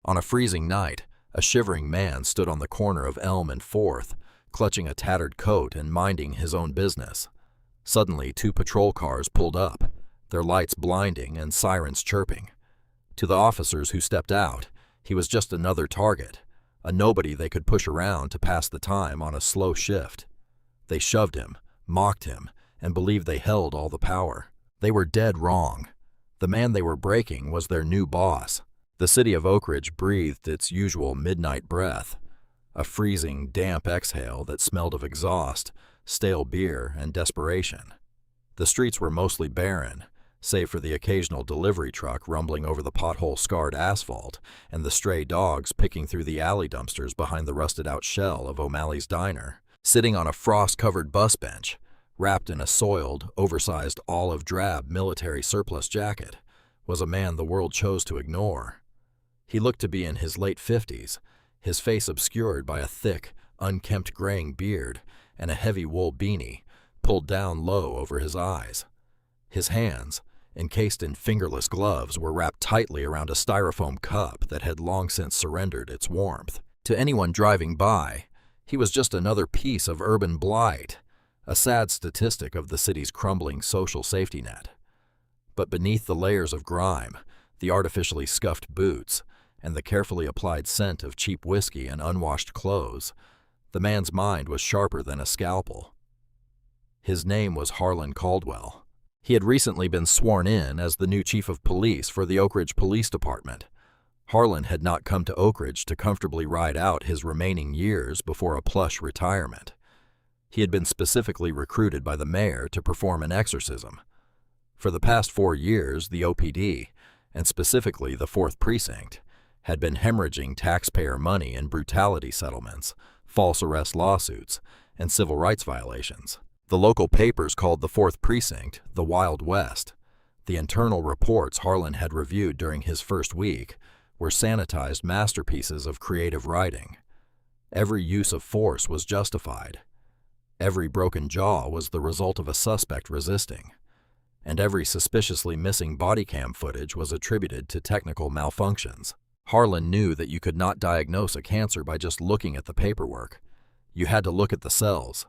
On a freezing night, a shivering man stood on the corner of Elm and 4th, clutching a tattered coat and minding his own business. Suddenly, 2 patrol cars pulled up, their lights blinding and sirens chirping. To the officers who stepped out, he was just another target, a nobody they could push around to pass the time on a slow shift. They shoved him, mocked him, and believed they held all the power. They were dead wrong. The man they were breaking was their new boss. The city of Oak Ridge breathed its usual midnight breath, a freezing, damp exhale that smelled of exhaust, stale beer, and desperation. The streets were mostly barren, save for the occasional delivery truck rumbling over the pothole-scarred asphalt and the stray dogs picking through the alley dumpsters behind the rusted-out shell of O'Malley's Diner. Sitting on a frost-covered bus bench, wrapped in a soiled, oversized olive-drab military surplus jacket, was a man the world chose to ignore. He looked to be in his late 50s, his face obscured by a thick, unkempt graying beard and a heavy wool beanie pulled down low over his eyes. His hands, encased in fingerless gloves, were wrapped tightly around a styrofoam cup that had long since surrendered its warmth. To anyone driving by, he was just another piece of urban blight, a sad statistic of the city's crumbling social safety net. But beneath the layers of grime, the artificially scuffed boots, and the carefully applied scent of cheap whiskey and unwashed clothes, the man's mind was sharper than a scalpel. His name was Harlan Caldwell. He had recently been sworn in as the new chief of police for the Oak Ridge Police Department. Harlan had not come to Oak Ridge to comfortably ride out his remaining years before a plush retirement. He had been specifically recruited by the mayor to perform an exorcism. For the past 4 years, the OPD, and specifically the 4th Precinct, had been hemorrhaging taxpayer money in brutality settlements, false arrest lawsuits, and civil rights violations. The local papers called the 4th Precinct the Wild West. The internal reports Harlan had reviewed during his first week were sanitized masterpieces of creative writing. Every use of force was justified. Every broken jaw was the result of a suspect resisting. And every suspiciously missing body cam footage was attributed to technical malfunctions. Harlan knew that you could not diagnose a cancer by just looking at the paperwork. You had to look at the cells.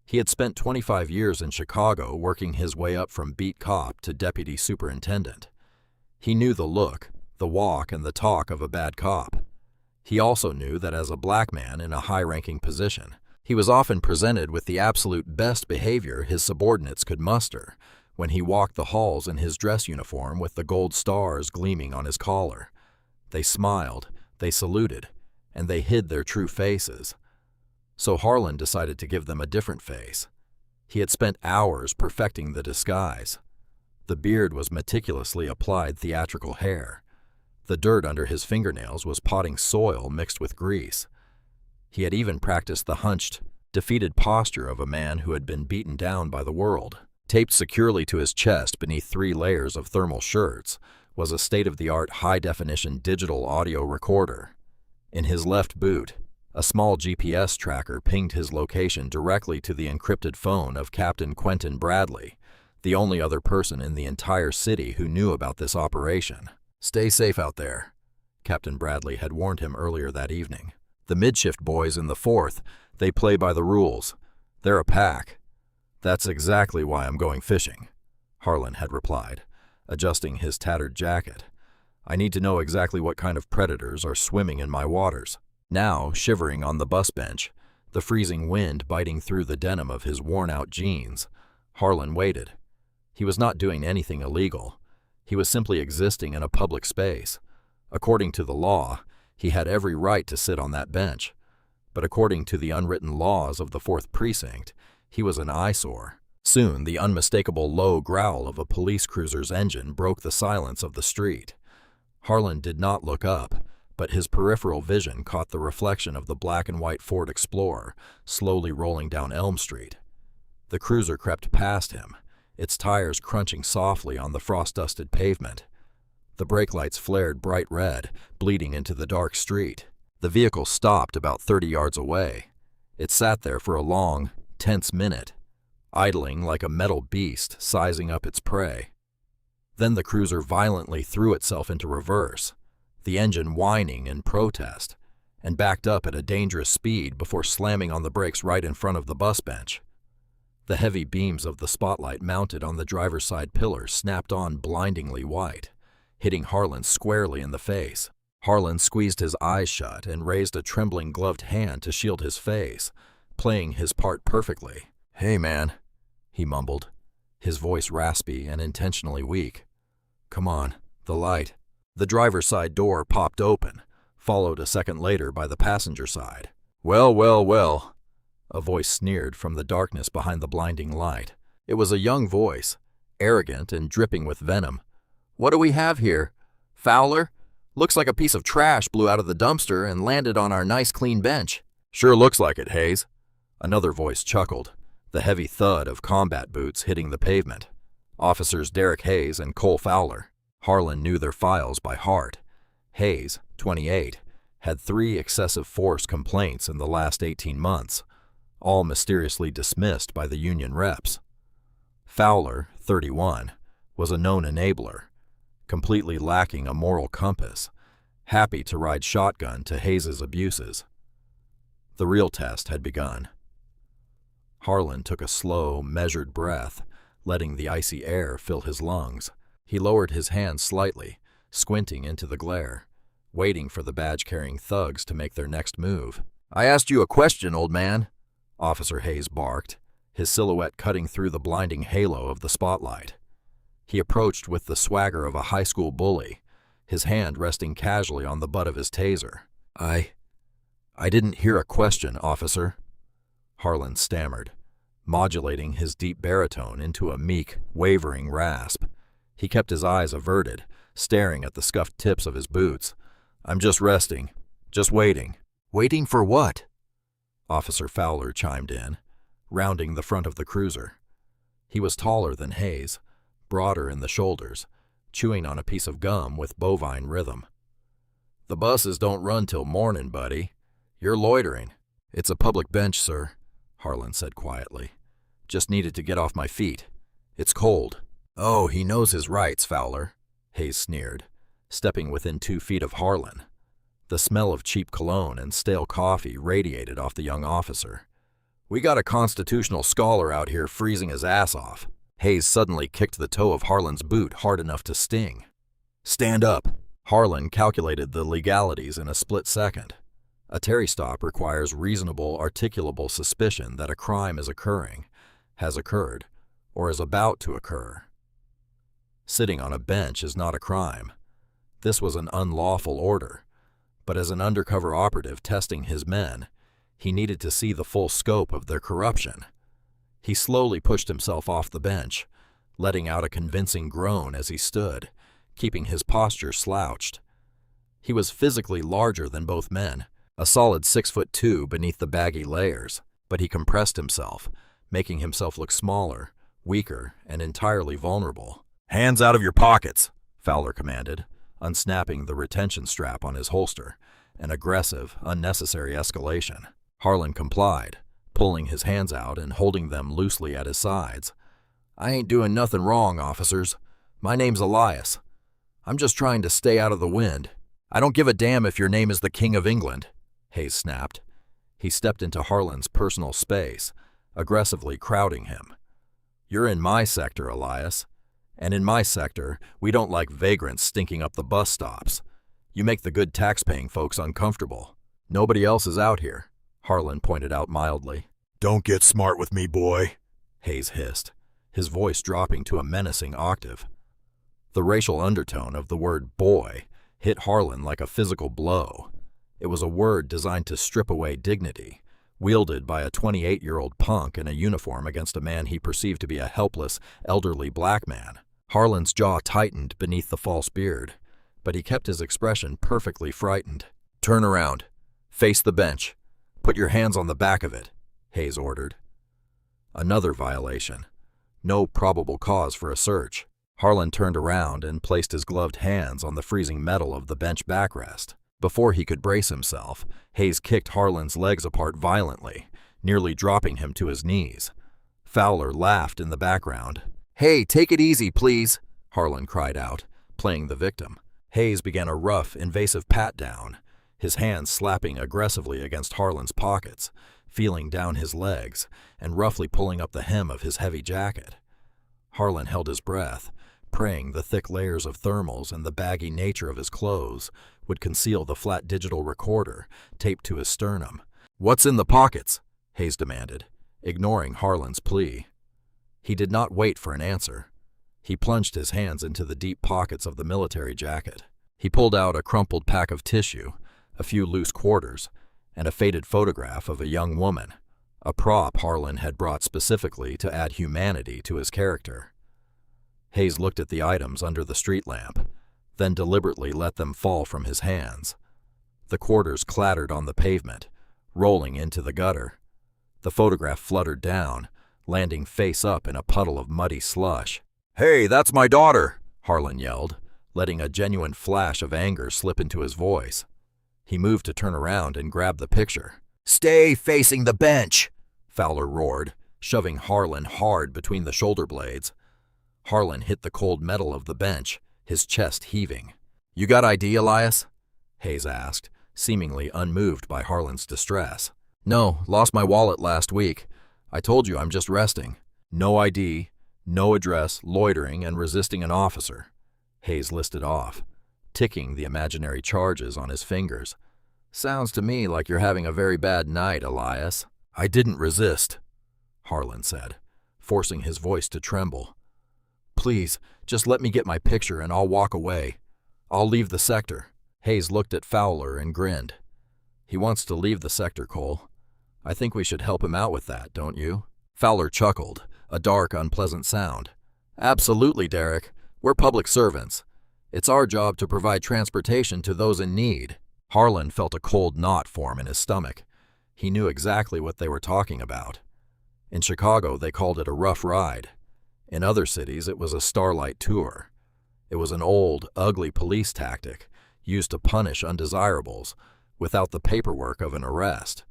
He had spent 25 years in Chicago working his way up from beat cop to deputy superintendent. He knew the look, the walk, and the talk of a bad cop. He also knew that as a black man in a high-ranking position, he was often presented with the absolute best behavior his subordinates could muster when he walked the halls in his dress uniform with the gold stars gleaming on his collar. They smiled, they saluted, and they hid their true faces. So Harlan decided to give them a different face. He had spent hours perfecting the disguise. The beard was meticulously applied theatrical hair. The dirt under his fingernails was potting soil mixed with grease. He had even practiced the hunched, defeated posture of a man who had been beaten down by the world. Taped securely to his chest beneath 3 layers of thermal shirts was a state-of-the-art high-definition digital audio recorder. In his left boot, a small GPS tracker pinged his location directly to the encrypted phone of Captain Quentin Bradley, the only other person in the entire city who knew about this operation. "Stay safe out there," Captain Bradley had warned him earlier that evening. "The midshift boys in the 4th, they play by the rules. They're a pack." "That's exactly why I'm going fishing," Harlan had replied, adjusting his tattered jacket. "I need to know exactly what kind of predators are swimming in my waters." Now, shivering on the bus bench, the freezing wind biting through the denim of his worn-out jeans, Harlan waited. He was not doing anything illegal. He was simply existing in a public space. According to the law, he had every right to sit on that bench. But according to the unwritten laws of the 4th Precinct, he was an eyesore. Soon, the unmistakable low growl of a police cruiser's engine broke the silence of the street. Harlan did not look up, but his peripheral vision caught the reflection of the black and white Ford Explorer slowly rolling down Elm Street. The cruiser crept past him, its tires crunching softly on the frost-dusted pavement. The brake lights flared bright red, bleeding into the dark street. The vehicle stopped about 30 yards away. It sat there for a long, tense minute, idling like a metal beast sizing up its prey. Then the cruiser violently threw itself into reverse. the engine whining in protest, and backed up at a dangerous speed before slamming on the brakes right in front of the bus bench. The heavy beams of the spotlight mounted on the driver's side pillar snapped on blindingly white, hitting Harlan squarely in the face. Harlan squeezed his eyes shut and raised a trembling gloved hand to shield his face, playing his part perfectly. "Hey, man," he mumbled, his voice raspy and intentionally weak. "Come on, the light." The driver's side door popped open, followed a second later by the passenger side. "Well, well, well," a voice sneered from the darkness behind the blinding light. It was a young voice, arrogant and dripping with venom. "What do we have here? Fowler? Looks like a piece of trash blew out of the dumpster and landed on our nice clean bench." "Sure looks like it, Hayes." Another voice chuckled, the heavy thud of combat boots hitting the pavement. Officers Derek Hayes and Cole Fowler. Harlan knew their files by heart. Hayes, 28, had 3 excessive force complaints in the last 18 months, all mysteriously dismissed by the union reps. Fowler, 31, was a known enabler, completely lacking a moral compass, happy to ride shotgun to Hayes's abuses. The real test had begun. Harlan took a slow, measured breath, letting the icy air fill his lungs. He lowered his hand slightly, squinting into the glare, waiting for the badge-carrying thugs to make their next move. "I asked you a question, old man," Officer Hayes barked, his silhouette cutting through the blinding halo of the spotlight. He approached with the swagger of a high school bully, his hand resting casually on the butt of his taser. I didn't hear a question, officer," Harlan stammered, modulating his deep baritone into a meek, wavering rasp. He kept his eyes averted, staring at the scuffed tips of his boots. "I'm just resting. Just waiting." "Waiting for what?" Officer Fowler chimed in, rounding the front of the cruiser. He was taller than Hayes, broader in the shoulders, chewing on a piece of gum with bovine rhythm. "The buses don't run till morning, buddy. You're loitering." "It's a public bench, sir," Harlan said quietly. "Just needed to get off my feet. It's cold." "Oh, he knows his rights, Fowler," Hayes sneered, stepping within 2 feet of Harlan. The smell of cheap cologne and stale coffee radiated off the young officer. "We got a constitutional scholar out here freezing his ass off." Hayes suddenly kicked the toe of Harlan's boot hard enough to sting. "Stand up." Harlan calculated the legalities in a split second. A Terry stop requires reasonable, articulable suspicion that a crime is occurring, has occurred, or is about to occur. Sitting on a bench is not a crime. This was an unlawful order, but as an undercover operative testing his men, he needed to see the full scope of their corruption. He slowly pushed himself off the bench, letting out a convincing groan as he stood, keeping his posture slouched. He was physically larger than both men, a solid 6'2" beneath the baggy layers, but he compressed himself, making himself look smaller, weaker, and entirely vulnerable. "Hands out of your pockets," Fowler commanded, unsnapping the retention strap on his holster, an aggressive, unnecessary escalation. Harlan complied, pulling his hands out and holding them loosely at his sides. "I ain't doing nothing wrong, officers. My name's Elias. I'm just trying to stay out of the wind. I don't give a damn if your name is the King of England," Hayes snapped. He stepped into Harlan's personal space, aggressively crowding him. "You're in my sector, Elias. And in my sector, we don't like vagrants stinking up the bus stops. You make the good tax-paying folks uncomfortable. Nobody else is out here," Harlan pointed out mildly. "Don't get smart with me, boy," Hayes hissed, his voice dropping to a menacing octave. The racial undertone of the word boy hit Harlan like a physical blow. It was a word designed to strip away dignity, wielded by a 28-year-old punk in a uniform against a man he perceived to be a helpless, elderly black man. Harlan's jaw tightened beneath the false beard, but he kept his expression perfectly frightened. "Turn around. Face the bench. Put your hands on the back of it," Hayes ordered. Another violation. No probable cause for a search. Harlan turned around and placed his gloved hands on the freezing metal of the bench backrest. Before he could brace himself, Hayes kicked Harlan's legs apart violently, nearly dropping him to his knees. Fowler laughed in the background. "Hey, take it easy, please," Harlan cried out, playing the victim. Hayes began a rough, invasive pat-down, his hands slapping aggressively against Harlan's pockets, feeling down his legs, and roughly pulling up the hem of his heavy jacket. Harlan held his breath, praying the thick layers of thermals and the baggy nature of his clothes would conceal the flat digital recorder taped to his sternum. "What's in the pockets?" Hayes demanded, ignoring Harlan's plea. He did not wait for an answer. He plunged his hands into the deep pockets of the military jacket. He pulled out a crumpled pack of tissue, a few loose quarters, and a faded photograph of a young woman, a prop Harlan had brought specifically to add humanity to his character. Hayes looked at the items under the street lamp, then deliberately let them fall from his hands. The quarters clattered on the pavement, rolling into the gutter. The photograph fluttered down, landing face up in a puddle of muddy slush. "Hey, that's my daughter!" Harlan yelled, letting a genuine flash of anger slip into his voice. He moved to turn around and grab the picture. "Stay facing the bench!" Fowler roared, shoving Harlan hard between the shoulder blades. Harlan hit the cold metal of the bench, his chest heaving. "You got ID, Elias?" Hayes asked, seemingly unmoved by Harlan's distress. "No, lost my wallet last week. I told you I'm just resting." "No ID, no address, loitering, and resisting an officer," Hayes listed off, ticking the imaginary charges on his fingers. "Sounds to me like you're having a very bad night, Elias." "I didn't resist," Harlan said, forcing his voice to tremble. "Please, just let me get my picture and I'll walk away. I'll leave the sector." Hayes looked at Fowler and grinned. "He wants to leave the sector, Cole. I think we should help him out with that, don't you?" Fowler chuckled, a dark, unpleasant sound. "Absolutely, Derek. We're public servants. It's our job to provide transportation to those in need." Harlan felt a cold knot form in his stomach. He knew exactly what they were talking about. In Chicago, they called it a rough ride. In other cities, it was a starlight tour. It was an old, ugly police tactic used to punish undesirables without the paperwork of an arrest.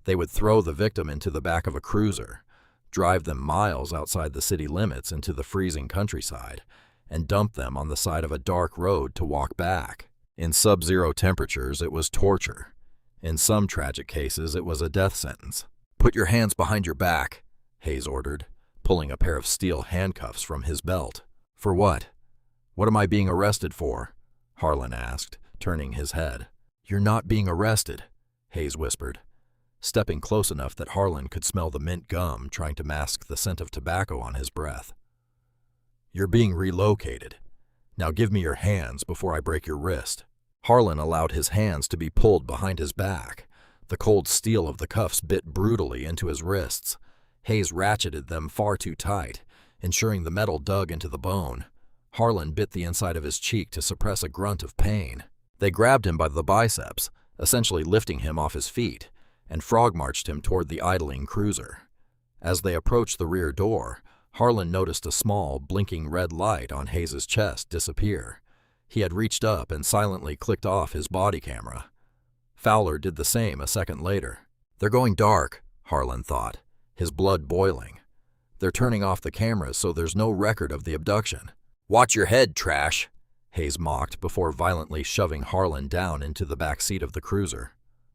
They would throw the victim into the back of a cruiser, drive them miles outside the city limits into the freezing countryside, and dump them on the side of a dark road to walk back. In sub-zero temperatures, it was torture. In some tragic cases, it was a death sentence. "Put your hands behind your back," Hayes ordered, pulling a pair of steel handcuffs from his belt. "For what? What am I being arrested for?" Harlan asked, turning his head. "You're not being arrested," Hayes whispered, stepping close enough that Harlan could smell the mint gum trying to mask the scent of tobacco on his breath. "You're being relocated. Now give me your hands before I break your wrist." Harlan allowed his hands to be pulled behind his back. The cold steel of the cuffs bit brutally into his wrists. Hayes ratcheted them far too tight, ensuring the metal dug into the bone. Harlan bit the inside of his cheek to suppress a grunt of pain. They grabbed him by the biceps, essentially lifting him off his feet, and frog-marched him toward the idling cruiser. As they approached the rear door, Harlan noticed a small, blinking red light on Hayes' chest disappear. He had reached up and silently clicked off his body camera. Fowler did the same a second later. "They're going dark," Harlan thought, his blood boiling. "They're turning off the cameras so there's no record of the abduction." "Watch your head, trash," Hayes mocked before violently shoving Harlan down into the back seat of the cruiser.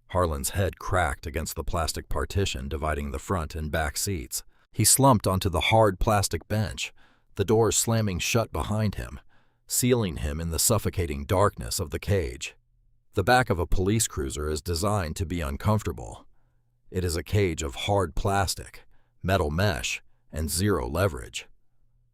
Harlan's head cracked against the plastic partition dividing the front and back seats. He slumped onto the hard plastic bench, the doors slamming shut behind him, sealing him in the suffocating darkness of the cage. The back of a police cruiser is designed to be uncomfortable. It is a cage of hard plastic, metal mesh, and zero leverage.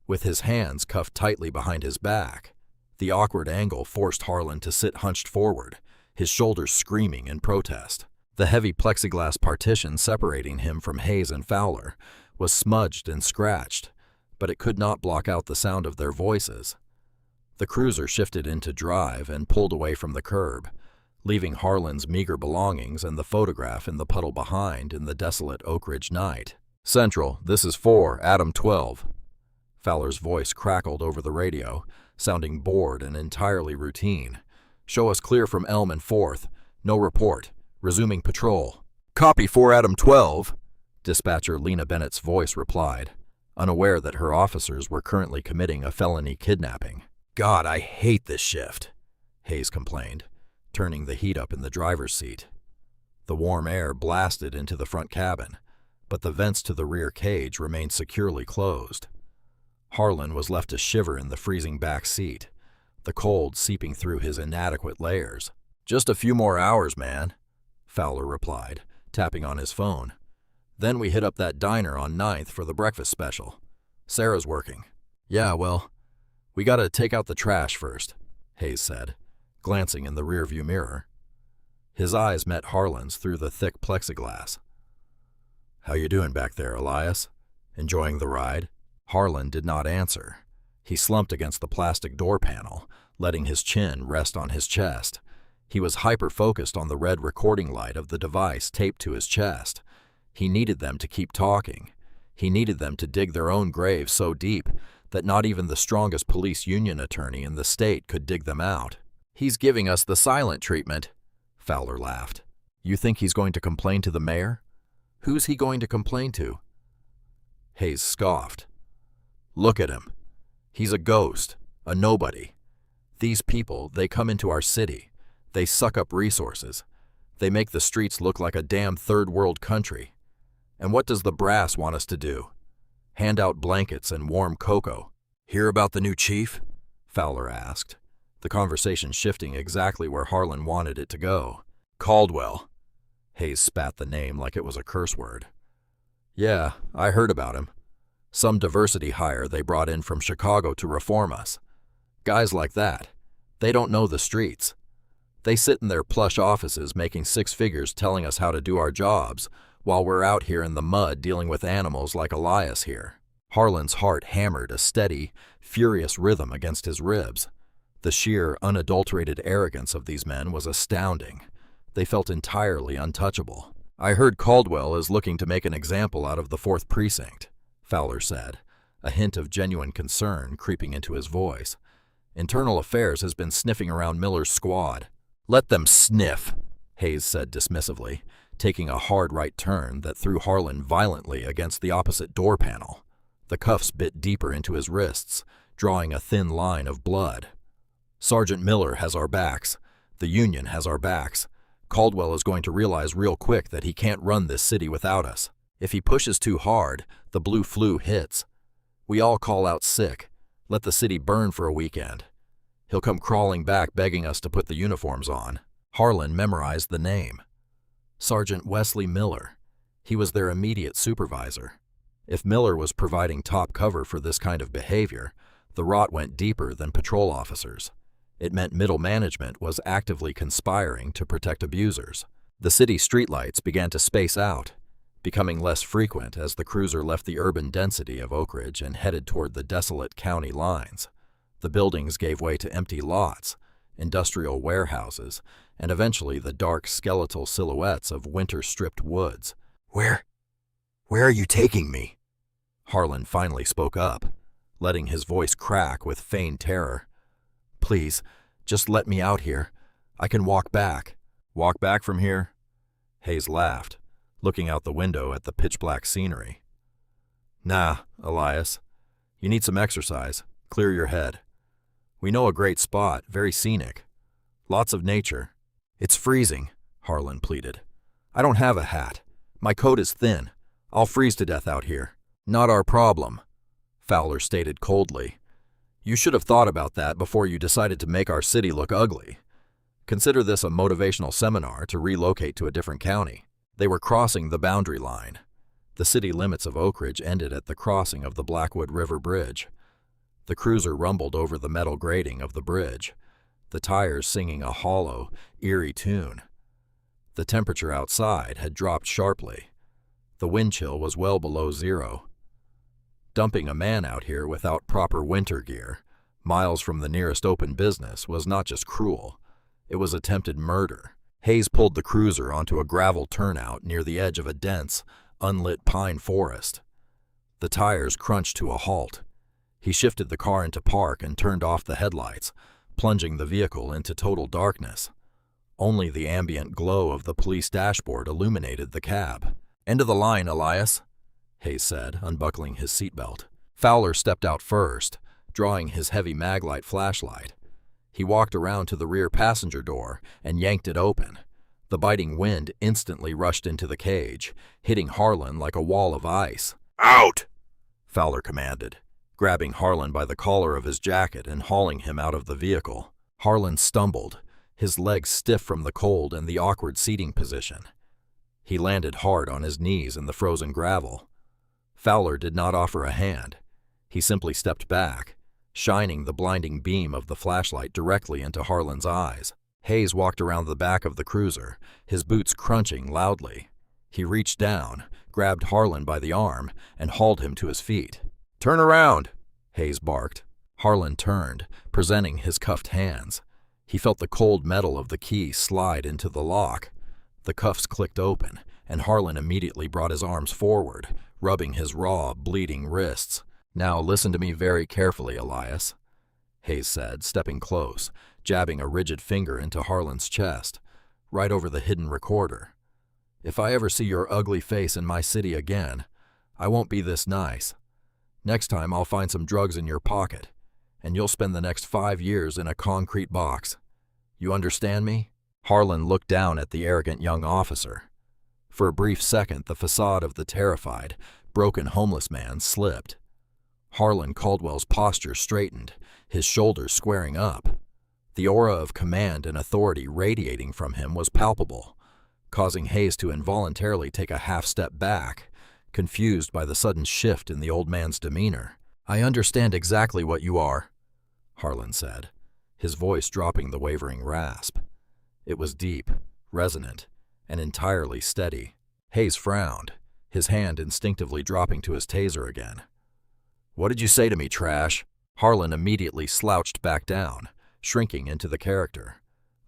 With his hands cuffed tightly behind his back, the awkward angle forced Harlan to sit hunched forward, his shoulders screaming in protest. The heavy plexiglass partition separating him from Hayes and Fowler was smudged and scratched, but it could not block out the sound of their voices. The cruiser shifted into drive and pulled away from the curb, leaving Harlan's meager belongings and the photograph in the puddle behind in the desolate Oak Ridge night. "Central, this is 4, Adam 12. Fowler's voice crackled over the radio, sounding bored and entirely routine. "Show us clear from Elm and 4th. No report. Resuming patrol." "Copy 4, Adam 12. Dispatcher Lena Bennett's voice replied, unaware that her officers were currently committing a felony kidnapping. "God, I hate this shift," Hayes complained, turning the heat up in the driver's seat. The warm air blasted into the front cabin, but the vents to the rear cage remained securely closed. Harlan was left to shiver in the freezing back seat, the cold seeping through his inadequate layers. "Just a few more hours, man," Fowler replied, tapping on his phone. "Then we hit up that diner on 9th for the breakfast special. Sarah's working." "Yeah, well, we gotta take out the trash first," Hayes said, glancing in the rearview mirror. His eyes met Harlan's through the thick plexiglass. "How you doing back there, Elias? Enjoying the ride?" Harlan did not answer. He slumped against the plastic door panel, letting his chin rest on his chest. He was hyper-focused on the red recording light of the device taped to his chest. He needed them to keep talking. He needed them to dig their own grave so deep that not even the strongest police union attorney in the state could dig them out. "He's giving us the silent treatment," Fowler laughed. "You think he's going to complain to the mayor? Who's he going to complain to?" Hayes scoffed. "Look at him. He's a ghost, a nobody. These people, they come into our city. They suck up resources. They make the streets look like a damn third-world country. And what does the brass want us to do? Hand out blankets and warm cocoa." "Hear about the new chief?" Fowler asked, the conversation shifting exactly where Harlan wanted it to go. "Caldwell." Hayes spat the name like it was a curse word. "Yeah, I heard about him. Some diversity hire they brought in from Chicago to reform us. Guys like that, they don't know the streets. They sit in their plush offices making six figures telling us how to do our jobs, while we're out here in the mud dealing with animals like Elias here." Harlan's heart hammered a steady, furious rhythm against his ribs. The sheer, unadulterated arrogance of these men was astounding. They felt entirely untouchable. "I heard Caldwell is looking to make an example out of the 4th Precinct," Fowler said, a hint of genuine concern creeping into his voice. "Internal Affairs has been sniffing around Miller's squad." "Let them sniff," Hayes said dismissively, taking a hard right turn that threw Harlan violently against the opposite door panel. The cuffs bit deeper into his wrists, drawing a thin line of blood. "Sergeant Miller has our backs. The Union has our backs. Caldwell is going to realize real quick that he can't run this city without us. If he pushes too hard, the blue flu hits. We all call out sick. Let the city burn for a weekend. He'll come crawling back begging us to put the uniforms on." Harlan memorized the name. Sergeant Wesley Miller. He was their immediate supervisor. If Miller was providing top cover for this kind of behavior, the rot went deeper than patrol officers. It meant middle management was actively conspiring to protect abusers. The city streetlights began to space out, becoming less frequent as the cruiser left the urban density of Oak Ridge and headed toward the desolate county lines. The buildings gave way to empty lots, industrial warehouses, and eventually the dark skeletal silhouettes of winter-stripped woods. Where are you taking me?" Harlan finally spoke up, letting his voice crack with feigned terror. "Please, just let me out here. I can walk back." "Walk back from here?" Hayes laughed, looking out the window at the pitch-black scenery. "Nah, Elias. You need some exercise. Clear your head. We know a great spot, very scenic. Lots of nature." "It's freezing," Harlan pleaded. "I don't have a hat. My coat is thin. I'll freeze to death out here." "Not our problem," Fowler stated coldly. "You should have thought about that before you decided to make our city look ugly. Consider this a motivational seminar to relocate to a different county." They were crossing the boundary line. The city limits of Oak Ridge ended at the crossing of the Blackwood River Bridge. The cruiser rumbled over the metal grating of the bridge, the tires singing a hollow, eerie tune. The temperature outside had dropped sharply. The wind chill was well below zero. Dumping a man out here without proper winter gear, miles from the nearest open business, was not just cruel. It was attempted murder. Hayes pulled the cruiser onto a gravel turnout near the edge of a dense, unlit pine forest. The tires crunched to a halt. He shifted the car into park and turned off the headlights, plunging the vehicle into total darkness. Only the ambient glow of the police dashboard illuminated the cab. "End of the line, Elias," Hayes said, unbuckling his seatbelt. Fowler stepped out first, drawing his heavy maglite flashlight. He walked around to the rear passenger door and yanked it open. The biting wind instantly rushed into the cage, hitting Harlan like a wall of ice. "Out!" Fowler commanded, grabbing Harlan by the collar of his jacket and hauling him out of the vehicle. Harlan stumbled, his legs stiff from the cold and the awkward seating position. He landed hard on his knees in the frozen gravel. Fowler did not offer a hand. He simply stepped back, shining the blinding beam of the flashlight directly into Harlan's eyes. Hayes walked around the back of the cruiser, his boots crunching loudly. He reached down, grabbed Harlan by the arm, and hauled him to his feet. "Turn around," Hayes barked. Harlan turned, presenting his cuffed hands. He felt the cold metal of the key slide into the lock. The cuffs clicked open, and Harlan immediately brought his arms forward, rubbing his raw, bleeding wrists. "Now listen to me very carefully, Elias," Hayes said, stepping close, jabbing a rigid finger into Harlan's chest, right over the hidden recorder. "If I ever see your ugly face in my city again, I won't be this nice. Next time I'll find some drugs in your pocket, and you'll spend the next 5 years in a concrete box. You understand me?" Harlan looked down at the arrogant young officer. For a brief second, the facade of the terrified, broken homeless man slipped. Harlan Caldwell's posture straightened, his shoulders squaring up. The aura of command and authority radiating from him was palpable, causing Hayes to involuntarily take a half-step back, confused by the sudden shift in the old man's demeanor. "I understand exactly what you are," Harlan said, his voice dropping the wavering rasp. It was deep, resonant, and entirely steady. Hayes frowned, his hand instinctively dropping to his taser again. "What did you say to me, trash?" Harlan immediately slouched back down, shrinking into the character.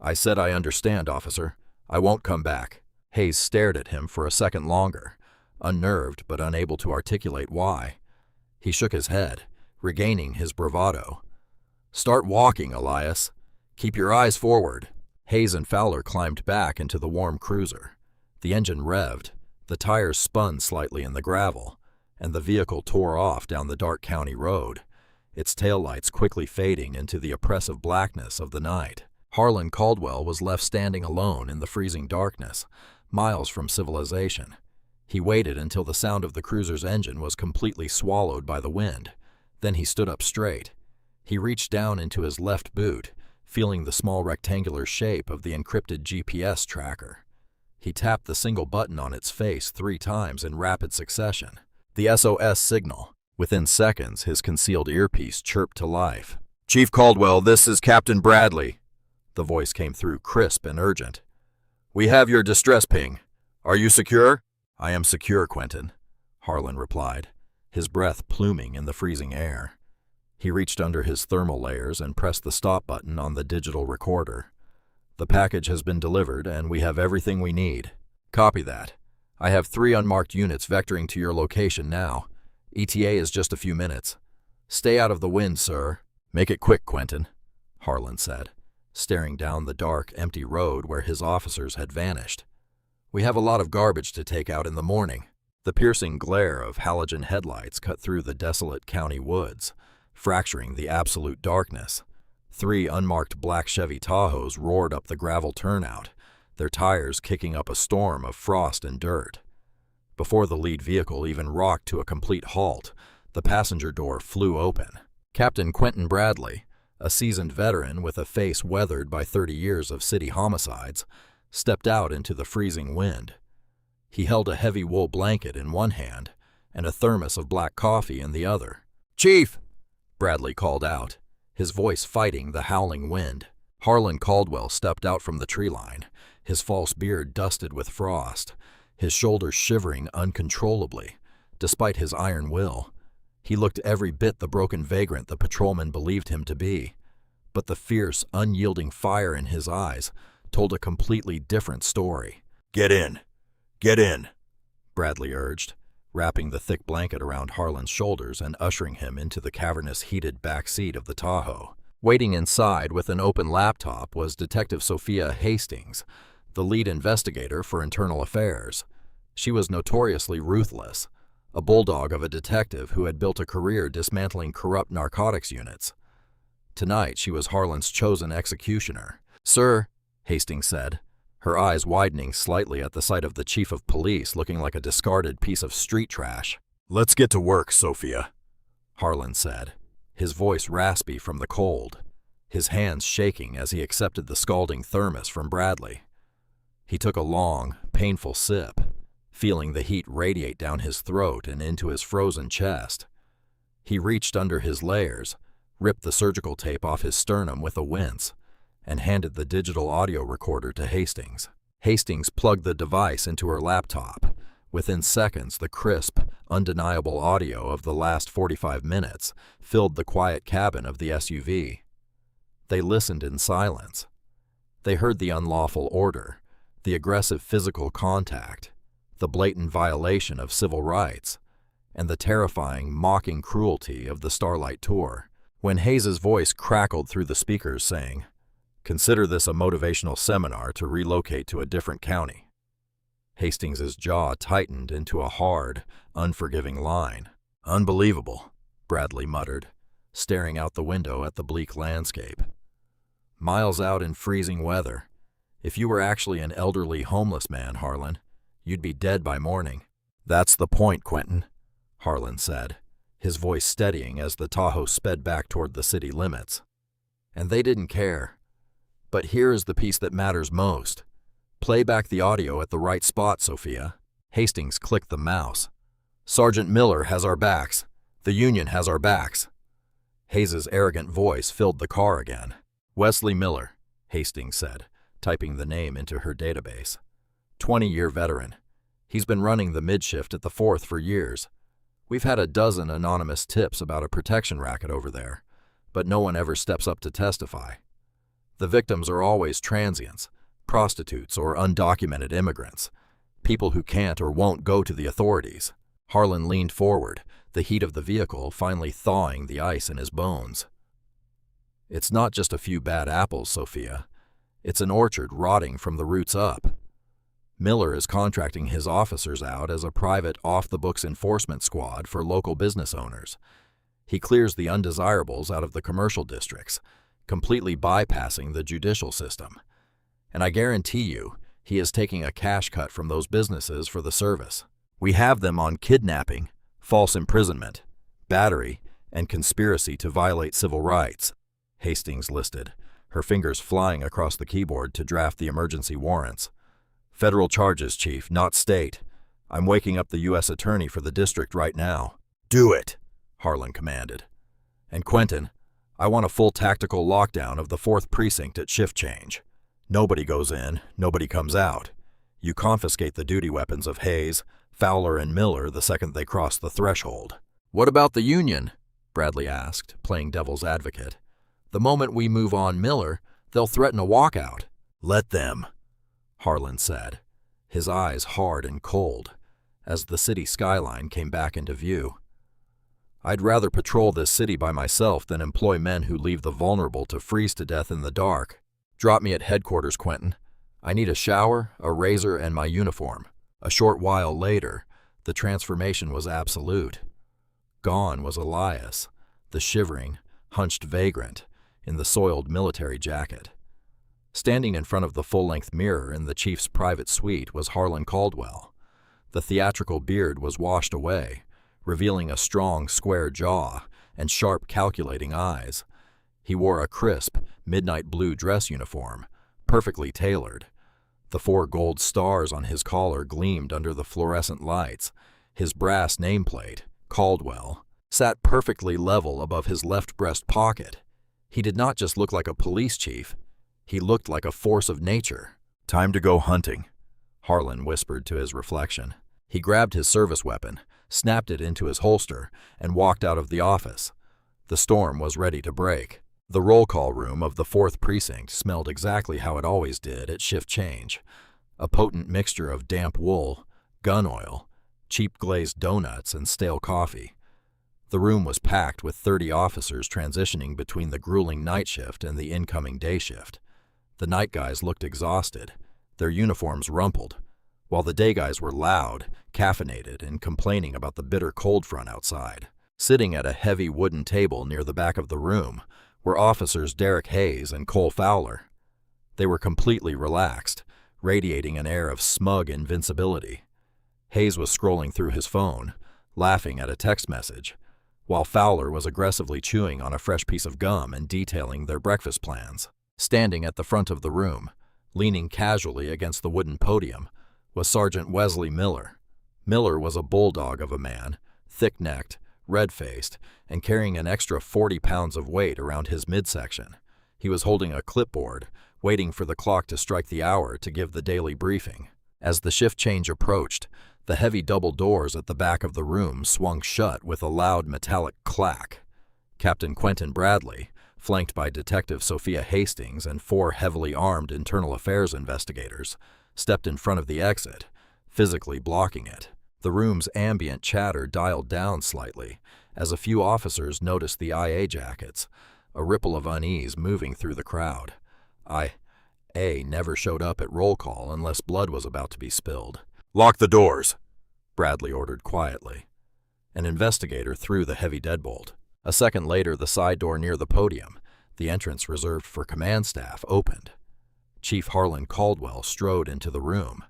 "I said I understand, officer. I won't come back." Hayes stared at him for a second longer, unnerved but unable to articulate why. He shook his head, regaining his bravado. "Start walking, Elias. Keep your eyes forward." Hayes and Fowler climbed back into the warm cruiser. The engine revved, the tires spun slightly in the gravel, and the vehicle tore off down the dark county road, its taillights quickly fading into the oppressive blackness of the night. Harlan Caldwell was left standing alone in the freezing darkness, miles from civilization. He waited until the sound of the cruiser's engine was completely swallowed by the wind. Then he stood up straight. He reached down into his left boot, feeling the small rectangular shape of the encrypted GPS tracker. He tapped the single button on its face 3 times in rapid succession. The SOS signal. Within seconds, his concealed earpiece chirped to life. "Chief Caldwell, this is Captain Bradley." The voice came through crisp and urgent. "We have your distress ping. Are you secure?" "I am secure, Quentin," Harlan replied, his breath pluming in the freezing air. He reached under his thermal layers and pressed the stop button on the digital recorder. "The package has been delivered, and we have everything we need." "Copy that. I have 3 unmarked units vectoring to your location now. ETA is just a few minutes. Stay out of the wind, sir." "Make it quick, Quentin," Harlan said, staring down the dark, empty road where his officers had vanished. "We have a lot of garbage to take out in the morning." The piercing glare of halogen headlights cut through the desolate county woods, fracturing the absolute darkness. 3 unmarked black Chevy Tahoes roared up the gravel turnout, their tires kicking up a storm of frost and dirt. Before the lead vehicle even rocked to a complete halt, the passenger door flew open. Captain Quentin Bradley, a seasoned veteran with a face weathered by 30 years of city homicides, stepped out into the freezing wind. He held a heavy wool blanket in one hand and a thermos of black coffee in the other. "Chief!" Bradley called out, his voice fighting the howling wind. Harlan Caldwell stepped out from the tree line, his false beard dusted with frost, his shoulders shivering uncontrollably, despite his iron will. He looked every bit the broken vagrant the patrolman believed him to be, but the fierce, unyielding fire in his eyes told a completely different story. "Get in! Get in!" Bradley urged, wrapping the thick blanket around Harlan's shoulders and ushering him into the cavernous heated back seat of the Tahoe. Waiting inside with an open laptop was Detective Sophia Hastings, the lead investigator for internal affairs. She was notoriously ruthless, a bulldog of a detective who had built a career dismantling corrupt narcotics units. Tonight she was Harlan's chosen executioner. "Sir," Hastings said, her eyes widening slightly at the sight of the chief of police looking like a discarded piece of street trash. "Let's get to work, Sophia," Harlan said, his voice raspy from the cold, his hands shaking as he accepted the scalding thermos from Bradley. He took a long, painful sip, feeling the heat radiate down his throat and into his frozen chest. He reached under his layers, ripped the surgical tape off his sternum with a wince, and handed the digital audio recorder to Hastings. Hastings plugged the device into her laptop. Within seconds, the crisp, undeniable audio of the last 45 minutes filled the quiet cabin of the SUV. They listened in silence. They heard the unlawful order, the aggressive physical contact, the blatant violation of civil rights, and the terrifying, mocking cruelty of the Starlight Tour. When Hayes's voice crackled through the speakers saying, "Consider this a motivational seminar to relocate to a different county," Hastings's jaw tightened into a hard, unforgiving line. "Unbelievable," Bradley muttered, staring out the window at the bleak landscape. "Miles out in freezing weather. If you were actually an elderly homeless man, Harlan, you'd be dead by morning." "That's the point, Quentin," Harlan said, his voice steadying as the Tahoe sped back toward the city limits. "And they didn't care. But here is the piece that matters most. Play back the audio at the right spot, Sophia." Hastings clicked the mouse. "Sergeant Miller has our backs. The Union has our backs." Hayes's arrogant voice filled the car again. "Wesley Miller," Hastings said, typing the name into her database. 20-year veteran. He's been running the mid-shift at the 4th for years. We've had a dozen anonymous tips about a protection racket over there, but no one ever steps up to testify. The victims are always transients, prostitutes or undocumented immigrants, people who can't or won't go to the authorities. Harlan leaned forward, the heat of the vehicle finally thawing the ice in his bones. "It's not just a few bad apples, Sophia. It's an orchard rotting from the roots up. Miller is contracting his officers out as a private off-the-books enforcement squad for local business owners. He clears the undesirables out of the commercial districts, completely bypassing the judicial system. And I guarantee you, he is taking a cash cut from those businesses for the service. We have them on kidnapping, false imprisonment, battery, and conspiracy to violate civil rights," Hastings listed, her fingers flying across the keyboard to draft the emergency warrants. "Federal charges, Chief, not state. I'm waking up the U.S. Attorney for the district right now." "Do it," Harlan commanded. "And Quentin, I want a full tactical lockdown of the 4th Precinct at shift change. Nobody goes in, nobody comes out. You confiscate the duty weapons of Hayes, Fowler, and Miller the second they cross the threshold." "What about the Union?" Bradley asked, playing devil's advocate. "The moment we move on Miller, they'll threaten a walkout." "Let them," Harlan said, his eyes hard and cold, as the city skyline came back into view. "I'd rather patrol this city by myself than employ men who leave the vulnerable to freeze to death in the dark. Drop me at headquarters, Quentin. I need a shower, a razor, and my uniform." A short while later, the transformation was absolute. Gone was Elias, the shivering, hunched vagrant, in the soiled military jacket. Standing in front of the full-length mirror in the chief's private suite was Harlan Caldwell. The theatrical beard was washed away, revealing a strong, square jaw and sharp, calculating eyes. He wore a crisp, midnight blue dress uniform, perfectly tailored. The 4 gold stars on his collar gleamed under the fluorescent lights. His brass nameplate, Caldwell, sat perfectly level above his left breast pocket. He did not just look like a police chief. He looked like a force of nature. "Time to go hunting," Harlan whispered to his reflection. He grabbed his service weapon, snapped it into his holster, and walked out of the office. The storm was ready to break. The roll call room of the 4th Precinct smelled exactly how it always did at shift change. A potent mixture of damp wool, gun oil, cheap glazed donuts, and stale coffee. The room was packed with 30 officers transitioning between the grueling night shift and the incoming day shift. The night guys looked exhausted, their uniforms rumpled, while the day guys were loud, caffeinated, and complaining about the bitter cold front outside. Sitting at a heavy wooden table near the back of the room were officers Derek Hayes and Cole Fowler. They were completely relaxed, radiating an air of smug invincibility. Hayes was scrolling through his phone, laughing at a text message, while Fowler was aggressively chewing on a fresh piece of gum and detailing their breakfast plans. Standing at the front of the room, leaning casually against the wooden podium, was Sergeant Wesley Miller. Miller was a bulldog of a man, thick-necked, red-faced, and carrying an extra 40 pounds of weight around his midsection. He was holding a clipboard, waiting for the clock to strike the hour to give the daily briefing. As the shift change approached, the heavy double doors at the back of the room swung shut with a loud metallic clack. Captain Quentin Bradley, flanked by Detective Sophia Hastings and 4 heavily armed internal affairs investigators, stepped in front of the exit, physically blocking it. The room's ambient chatter dialed down slightly as a few officers noticed the IA jackets, a ripple of unease moving through the crowd. IA never showed up at roll call unless blood was about to be spilled. "Lock the doors," Bradley ordered quietly. An investigator threw the heavy deadbolt. A second later, the side door near the podium, the entrance reserved for command staff, opened. Chief Harlan Caldwell strode into the room.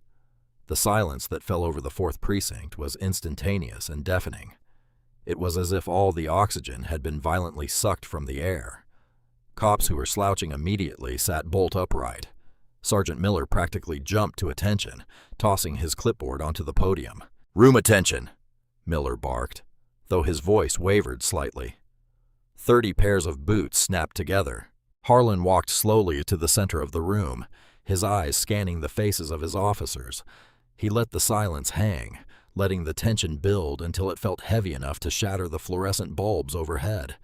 The silence that fell over the 4th Precinct was instantaneous and deafening. It was as if all the oxygen had been violently sucked from the air. Cops who were slouching immediately sat bolt upright. Sergeant Miller practically jumped to attention, tossing his clipboard onto the podium. "Room attention," Miller barked, though his voice wavered slightly. 30 pairs of boots snapped together. Harlan walked slowly to the center of the room, his eyes scanning the faces of his officers. He let the silence hang, letting the tension build until it felt heavy enough to shatter the fluorescent bulbs overhead.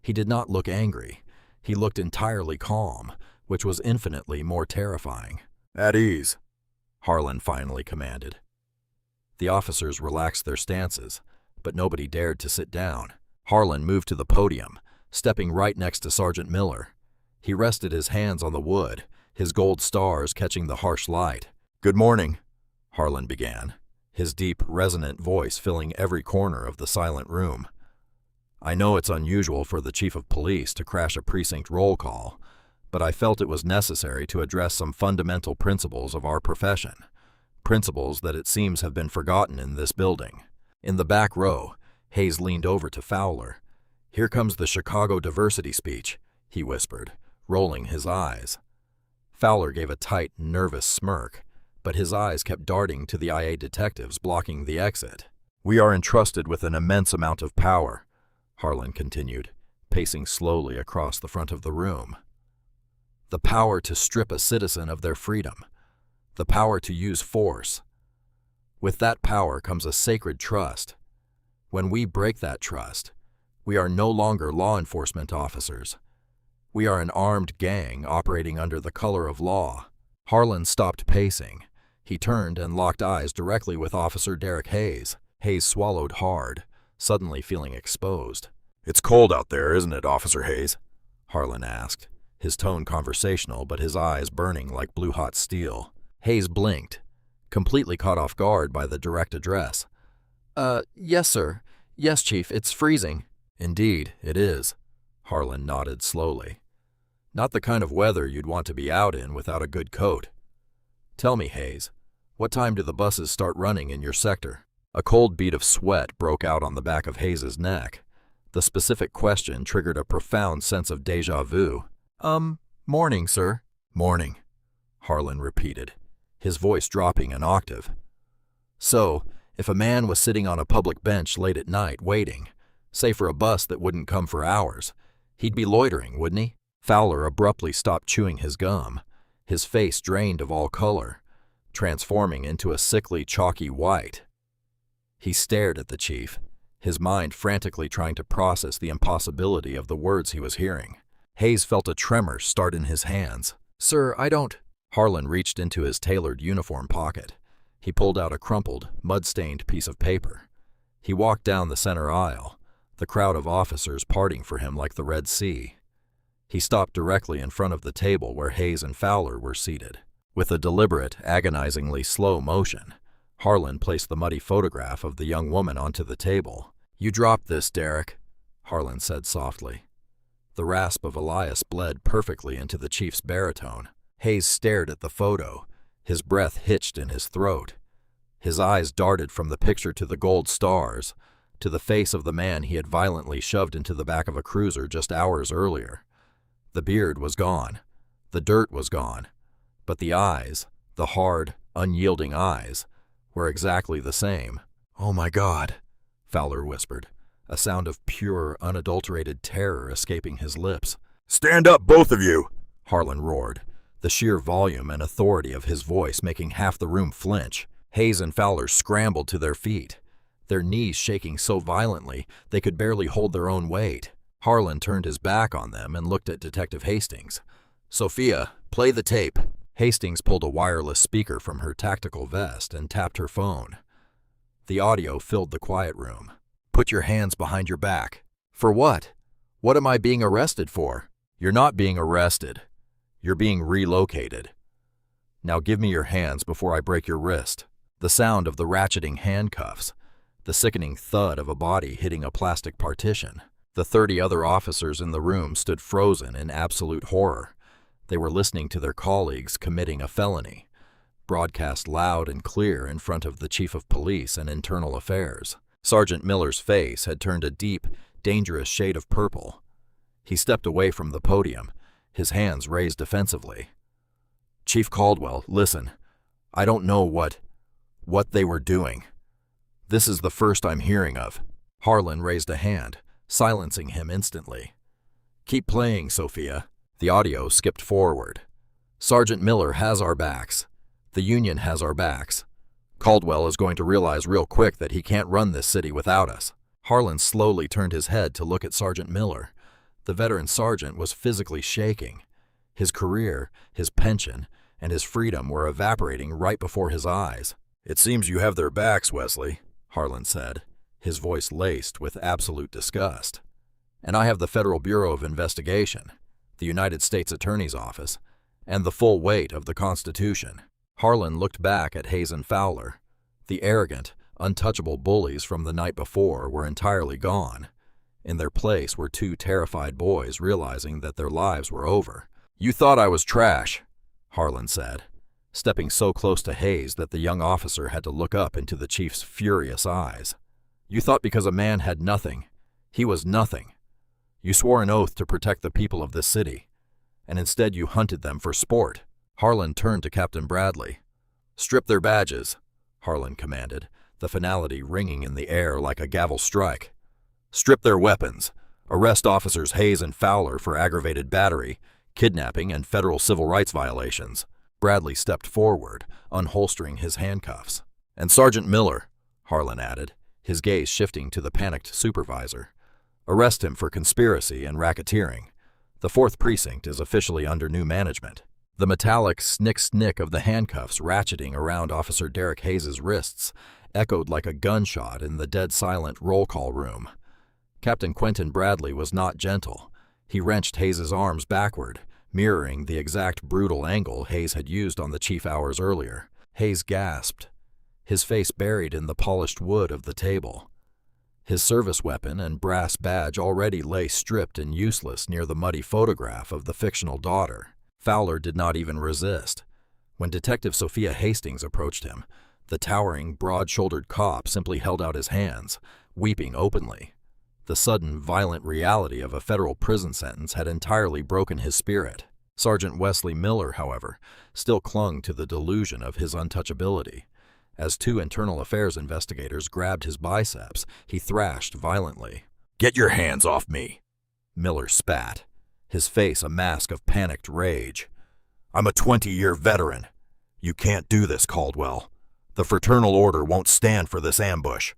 He did not look angry. He looked entirely calm, which was infinitely more terrifying. "At ease," Harlan finally commanded. The officers relaxed their stances, but nobody dared to sit down. Harlan moved to the podium, stepping right next to Sergeant Miller. He rested his hands on the wood, his gold stars catching the harsh light. "Good morning," Harlan began, his deep, resonant voice filling every corner of the silent room. "I know it's unusual for the chief of police to crash a precinct roll call, but I felt it was necessary to address some fundamental principles of our profession, principles that it seems have been forgotten in this building." In the back row, Hayes leaned over to Fowler. "Here comes the Chicago diversity speech," he whispered, rolling his eyes. Fowler gave a tight, nervous smirk, but his eyes kept darting to the IA detectives blocking the exit. "We are entrusted with an immense amount of power," Harlan continued, pacing slowly across the front of the room. "The power to strip a citizen of their freedom, the power to use force. With that power comes a sacred trust. When we break that trust, we are no longer law enforcement officers. We are an armed gang operating under the color of law." Harlan stopped pacing. He turned and locked eyes directly with Officer Derek Hayes. Hayes swallowed hard, suddenly feeling exposed. "It's cold out there, isn't it, Officer Hayes?" Harlan asked, his tone conversational but his eyes burning like blue-hot steel. Hayes blinked, completely caught off guard by the direct address. Yes, sir. Yes, Chief, it's freezing." "Indeed, it is," Harlan nodded slowly. "Not the kind of weather you'd want to be out in without a good coat. Tell me, Hayes, what time do the buses start running in your sector?" A cold bead of sweat broke out on the back of Hayes's neck. The specific question triggered a profound sense of déjà vu. Morning, sir." "Morning," Harlan repeated, his voice dropping an octave. "So, if a man was sitting on a public bench late at night waiting, say for a bus that wouldn't come for hours, he'd be loitering, wouldn't he?" Fowler abruptly stopped chewing his gum, his face drained of all color, transforming into a sickly, chalky white. He stared at the chief, his mind frantically trying to process the impossibility of the words he was hearing. Hayes felt a tremor start in his hands. "Sir, I don't—" Harlan reached into his tailored uniform pocket. He pulled out a crumpled, mud-stained piece of paper. He walked down the center aisle, the crowd of officers parting for him like the Red Sea. He stopped directly in front of the table where Hayes and Fowler were seated. With a deliberate, agonizingly slow motion, Harlan placed the muddy photograph of the young woman onto the table. "You dropped this, Derek," Harlan said softly. The rasp of Elias bled perfectly into the chief's baritone. Hayes stared at the photo, his breath hitched in his throat. His eyes darted from the picture to the gold stars, to the face of the man he had violently shoved into the back of a cruiser just hours earlier. The beard was gone. The dirt was gone. But the eyes, the hard, unyielding eyes, were exactly the same. "Oh my God," Fowler whispered, a sound of pure, unadulterated terror escaping his lips. "Stand up, both of you!" Harlan roared, the sheer volume and authority of his voice making half the room flinch. Hayes and Fowler scrambled to their feet, their knees shaking so violently they could barely hold their own weight. Harlan turned his back on them and looked at Detective Hastings. "Sophia, play the tape." Hastings pulled a wireless speaker from her tactical vest and tapped her phone. The audio filled the quiet room. "Put your hands behind your back." "For what? What am I being arrested for?" "You're not being arrested. You're being relocated. Now give me your hands before I break your wrist." The sound of the ratcheting handcuffs, the sickening thud of a body hitting a plastic partition. The 30 other officers in the room stood frozen in absolute horror. They were listening to their colleagues committing a felony, broadcast loud and clear in front of the Chief of Police and Internal Affairs. Sergeant Miller's face had turned a deep, dangerous shade of purple. He stepped away from the podium, his hands raised defensively. "Chief Caldwell, listen. I don't know what they were doing. This is the first I'm hearing of." Harlan raised a hand, silencing him instantly. "Keep playing, Sophia." The audio skipped forward. "Sergeant Miller has our backs. The Union has our backs. Caldwell is going to realize real quick that he can't run this city without us." Harlan slowly turned his head to look at Sergeant Miller. The veteran sergeant was physically shaking. His career, his pension, and his freedom were evaporating right before his eyes. "It seems you have their backs, Wesley," Harlan said, his voice laced with absolute disgust. "And I have the Federal Bureau of Investigation, the United States Attorney's Office, and the full weight of the Constitution." Harlan looked back at Hayes and Fowler. The arrogant, untouchable bullies from the night before were entirely gone. In their place were two terrified boys realizing that their lives were over. "You thought I was trash," Harlan said, stepping so close to Hayes that the young officer had to look up into the chief's furious eyes. "You thought because a man had nothing, he was nothing. You swore an oath to protect the people of this city, and instead you hunted them for sport." Harlan turned to Captain Bradley. "Strip their badges," Harlan commanded, the finality ringing in the air like a gavel strike. "Strip their weapons. Arrest officers Hayes and Fowler for aggravated battery, kidnapping, and federal civil rights violations." Bradley stepped forward, unholstering his handcuffs. "And Sergeant Miller," Harlan added, his gaze shifting to the panicked supervisor. "Arrest him for conspiracy and racketeering. The 4th Precinct is officially under new management." The metallic snick-snick of the handcuffs ratcheting around Officer Derek Hayes' wrists echoed like a gunshot in the dead-silent roll call room. Captain Quentin Bradley was not gentle. He wrenched Hayes' arms backward, mirroring the exact brutal angle Hayes had used on the chief hours earlier. Hayes gasped, his face buried in the polished wood of the table. His service weapon and brass badge already lay stripped and useless near the muddy photograph of the fictional daughter. Fowler did not even resist. When Detective Sophia Hastings approached him, the towering, broad-shouldered cop simply held out his hands, weeping openly. The sudden, violent reality of a federal prison sentence had entirely broken his spirit. Sergeant Wesley Miller, however, still clung to the delusion of his untouchability. As 2 internal affairs investigators grabbed his biceps, he thrashed violently. "Get your hands off me!" Miller spat, his face a mask of panicked rage. "I'm a 20-year veteran. You can't do this, Caldwell. The fraternal order won't stand for this ambush.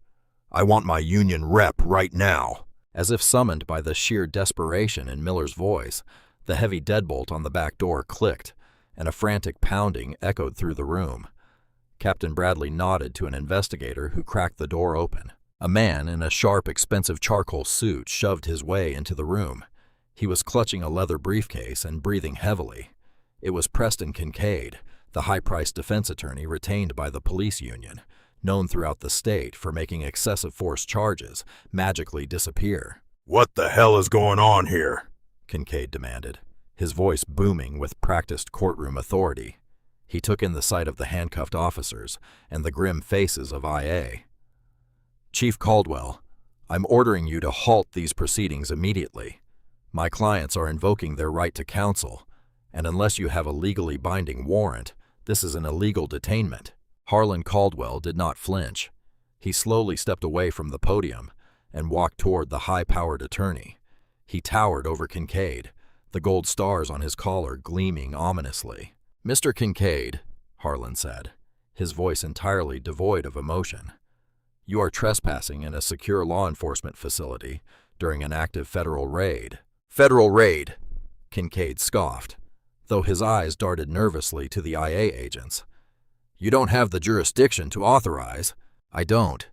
I want my union rep right now." As if summoned by the sheer desperation in Miller's voice, the heavy deadbolt on the back door clicked, and a frantic pounding echoed through the room. Captain Bradley nodded to an investigator who cracked the door open. A man in a sharp, expensive charcoal suit shoved his way into the room. He was clutching a leather briefcase and breathing heavily. It was Preston Kincaid, the high-priced defense attorney retained by the police union, known throughout the state for making excessive force charges magically disappear. "What the hell is going on here?" Kincaid demanded, his voice booming with practiced courtroom authority. He took in the sight of the handcuffed officers and the grim faces of IA. Chief Caldwell, I'm ordering you to halt these proceedings immediately. My clients are invoking their right to counsel, and unless you have a legally binding warrant, this is an illegal detainment. Harlan Caldwell did not flinch. He slowly stepped away from the podium and walked toward the high-powered attorney. He towered over Kincaid, the gold stars on his collar gleaming ominously. "Mr. Kincaid," Harlan said, his voice entirely devoid of emotion, "you are trespassing in a secure law enforcement facility during an active federal raid." "Federal raid," Kincaid scoffed, though his eyes darted nervously to the IA agents. "You don't have the jurisdiction to authorize." "I don't.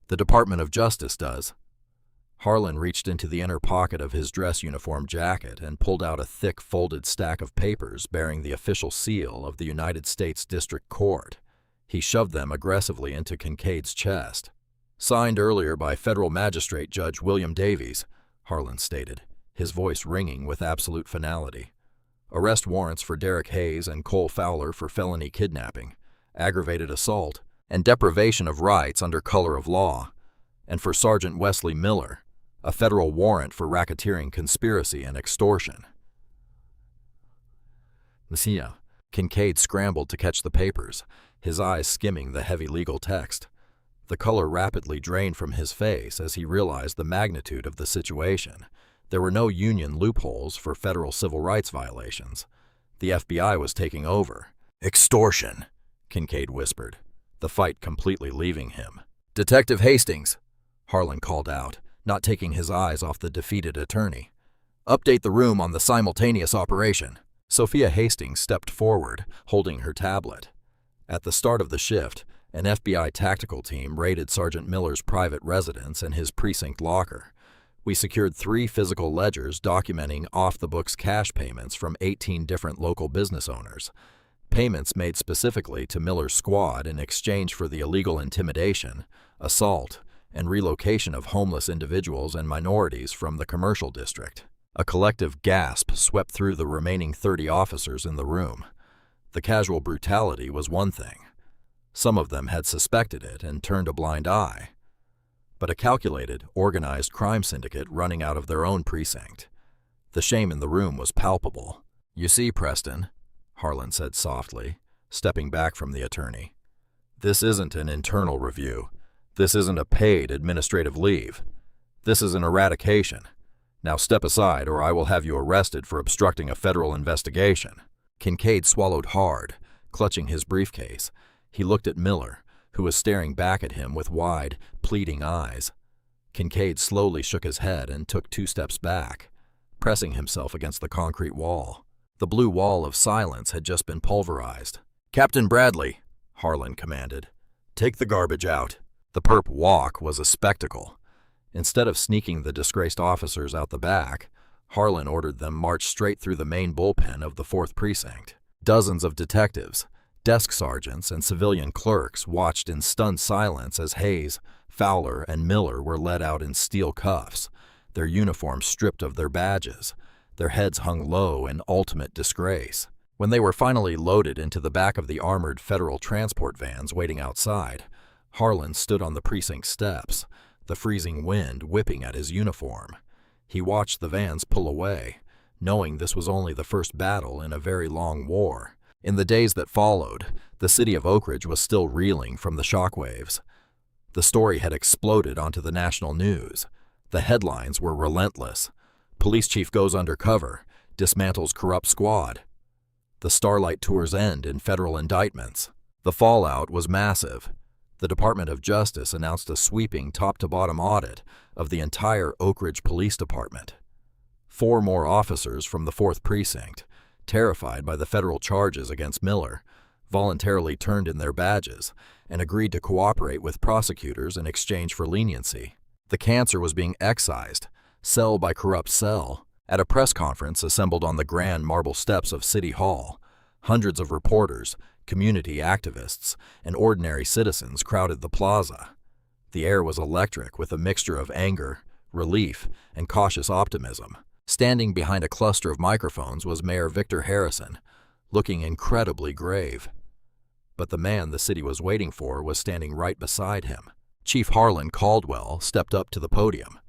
The Department of Justice does." Harlan reached into the inner pocket of his dress uniform jacket and pulled out a thick folded stack of papers bearing the official seal of the United States District Court. He shoved them aggressively into Kincaid's chest. "Signed earlier by Federal Magistrate Judge William Davies," Harlan stated, his voice ringing with absolute finality. "Arrest warrants for Derek Hayes and Cole Fowler for felony kidnapping, aggravated assault, and deprivation of rights under color of law, and for Sergeant Wesley Miller, a federal warrant for racketeering, conspiracy, and extortion." "Monsieur," Kincaid scrambled to catch the papers, his eyes skimming the heavy legal text. The color rapidly drained from his face as he realized the magnitude of the situation. There were no union loopholes for federal civil rights violations. The FBI was taking over. "Extortion," Kincaid whispered, the fight completely leaving him. "Detective Hastings," Harlan called out, not taking his eyes off the defeated attorney. "Update the room on the simultaneous operation." Sophia Hastings stepped forward, holding her tablet. At the start of the shift, an FBI tactical team raided Sergeant Miller's private residence and his precinct locker. We secured 3 physical ledgers documenting off-the-books cash payments from 18 different local business owners. Payments made specifically to Miller's squad in exchange for the illegal intimidation, assault, and relocation of homeless individuals and minorities from the commercial district. A collective gasp swept through the remaining 30 officers in the room. The casual brutality was one thing. Some of them had suspected it and turned a blind eye. But a calculated, organized crime syndicate running out of their own precinct. The shame in the room was palpable. "You see, Preston," Harlan said softly, stepping back from the attorney, "this isn't an internal review. This isn't a paid administrative leave. This is an eradication. Now step aside or I will have you arrested for obstructing a federal investigation." Kincaid swallowed hard, clutching his briefcase. He looked at Miller, who was staring back at him with wide, pleading eyes. Kincaid slowly shook his head and took 2 steps back, pressing himself against the concrete wall. The blue wall of silence had just been pulverized. "Captain Bradley," Harlan commanded, "take the garbage out." The perp walk was a spectacle. Instead of sneaking the disgraced officers out the back, Harlan ordered them march straight through the main bullpen of the 4th Precinct. Dozens of detectives, desk sergeants, and civilian clerks watched in stunned silence as Hayes, Fowler, and Miller were led out in steel cuffs, their uniforms stripped of their badges, their heads hung low in ultimate disgrace. When they were finally loaded into the back of the armored federal transport vans waiting outside, Harlan stood on the precinct steps, the freezing wind whipping at his uniform. He watched the vans pull away, knowing this was only the first battle in a very long war. In the days that followed, the city of Oak Ridge was still reeling from the shockwaves. The story had exploded onto the national news. The headlines were relentless. Police chief goes undercover, dismantles corrupt squad. The Starlight Tour's end in federal indictments. The fallout was massive. The Department of Justice announced a sweeping top-to-bottom audit of the entire Oak Ridge Police Department. 4 more officers from the 4th Precinct, terrified by the federal charges against Miller, voluntarily turned in their badges and agreed to cooperate with prosecutors in exchange for leniency. The cancer was being excised, cell by corrupt cell. At a press conference assembled on the grand marble steps of City Hall, hundreds of reporters, community activists, and ordinary citizens crowded the plaza. The air was electric with a mixture of anger, relief, and cautious optimism. Standing behind a cluster of microphones was Mayor Victor Harrison, looking incredibly grave. But the man the city was waiting for was standing right beside him. Chief Harlan Caldwell stepped up to the podium.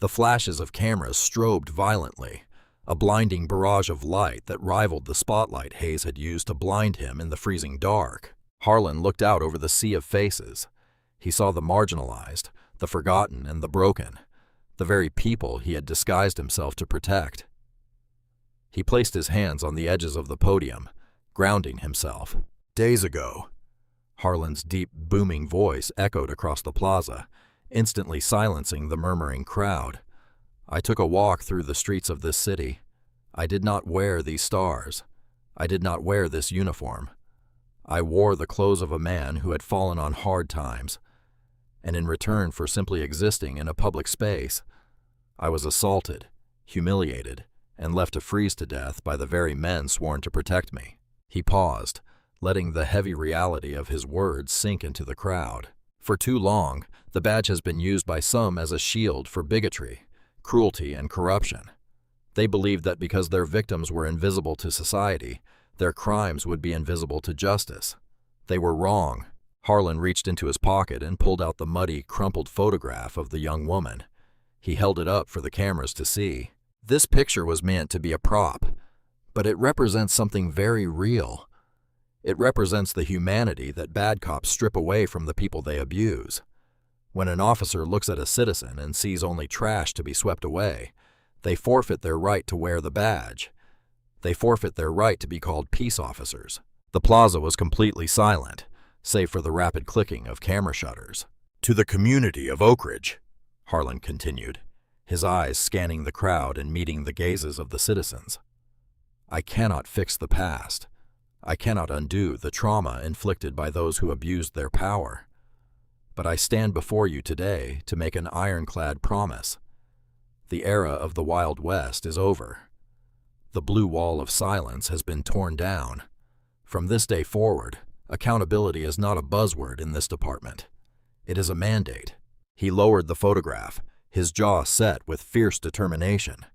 The flashes of cameras strobed violently, a blinding barrage of light that rivaled the spotlight Hayes had used to blind him in the freezing dark. Harlan looked out over the sea of faces. He saw the marginalized, the forgotten, and the broken, the very people he had disguised himself to protect. He placed his hands on the edges of the podium, grounding himself. "Days ago," Harlan's deep, booming voice echoed across the plaza, instantly silencing the murmuring crowd. "I took a walk through the streets of this city. I did not wear these stars. I did not wear this uniform. I wore the clothes of a man who had fallen on hard times, and in return for simply existing in a public space, I was assaulted, humiliated, and left to freeze to death by the very men sworn to protect me." He paused, letting the heavy reality of his words sink into the crowd. For too long, the badge has been used by some as a shield for bigotry, cruelty, and corruption. They believed that because their victims were invisible to society, their crimes would be invisible to justice. They were wrong. Harlan reached into his pocket and pulled out the muddy, crumpled photograph of the young woman. He held it up for the cameras to see. This picture was meant to be a prop, but it represents something very real. It represents the humanity that bad cops strip away from the people they abuse. When an officer looks at a citizen and sees only trash to be swept away, they forfeit their right to wear the badge. They forfeit their right to be called peace officers. The plaza was completely silent, save for the rapid clicking of camera shutters. "To the community of Oak Ridge," Harlan continued, his eyes scanning the crowd and meeting the gazes of the citizens. "I cannot fix the past. I cannot undo the trauma inflicted by those who abused their power. But I stand before you today to make an ironclad promise. The era of the Wild West is over. The blue wall of silence has been torn down. From this day forward, accountability is not a buzzword in this department. It is a mandate." He lowered the photograph, his jaw set with fierce determination.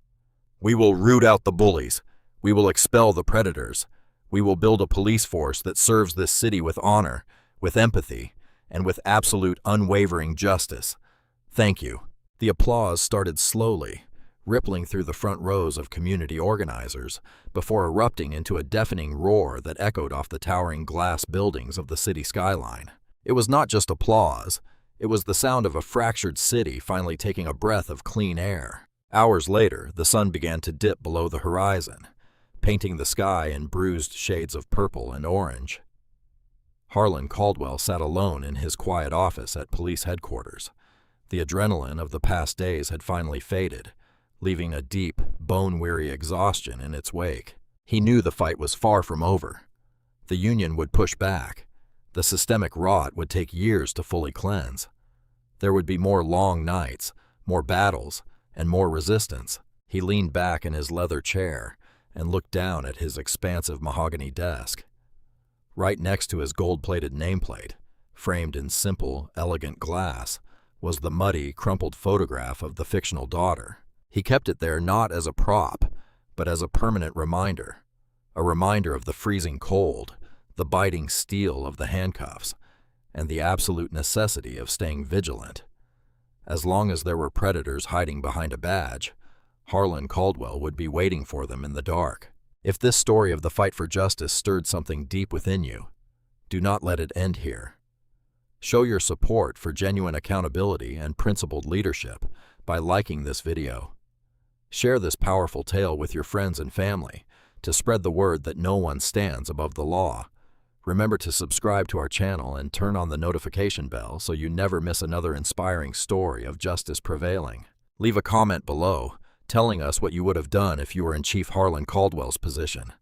"We will root out the bullies. We will expel the predators. We will build a police force that serves this city with honor, with empathy, and with absolute unwavering justice. Thank you." The applause started slowly, rippling through the front rows of community organizers, before erupting into a deafening roar that echoed off the towering glass buildings of the city skyline. It was not just applause. It was the sound of a fractured city finally taking a breath of clean air. Hours later, the sun began to dip below the horizon, painting the sky in bruised shades of purple and orange. Harlan Caldwell sat alone in his quiet office at police headquarters. The adrenaline of the past days had finally faded, leaving a deep, bone-weary exhaustion in its wake. He knew the fight was far from over. The Union would push back. The systemic rot would take years to fully cleanse. There would be more long nights, more battles, and more resistance. He leaned back in his leather chair and looked down at his expansive mahogany desk. Right next to his gold-plated nameplate, framed in simple, elegant glass, was the muddy, crumpled photograph of the fictional daughter. He kept it there not as a prop, but as a permanent reminder. A reminder of the freezing cold, the biting steel of the handcuffs, and the absolute necessity of staying vigilant. As long as there were predators hiding behind a badge, Harlan Caldwell would be waiting for them in the dark. If this story of the fight for justice stirred something deep within you, do not let it end here. Show your support for genuine accountability and principled leadership by liking this video. Share this powerful tale with your friends and family to spread the word that no one stands above the law. Remember to subscribe to our channel and turn on the notification bell so you never miss another inspiring story of justice prevailing. Leave a comment below, telling us what you would have done if you were in Chief Harlan Caldwell's position.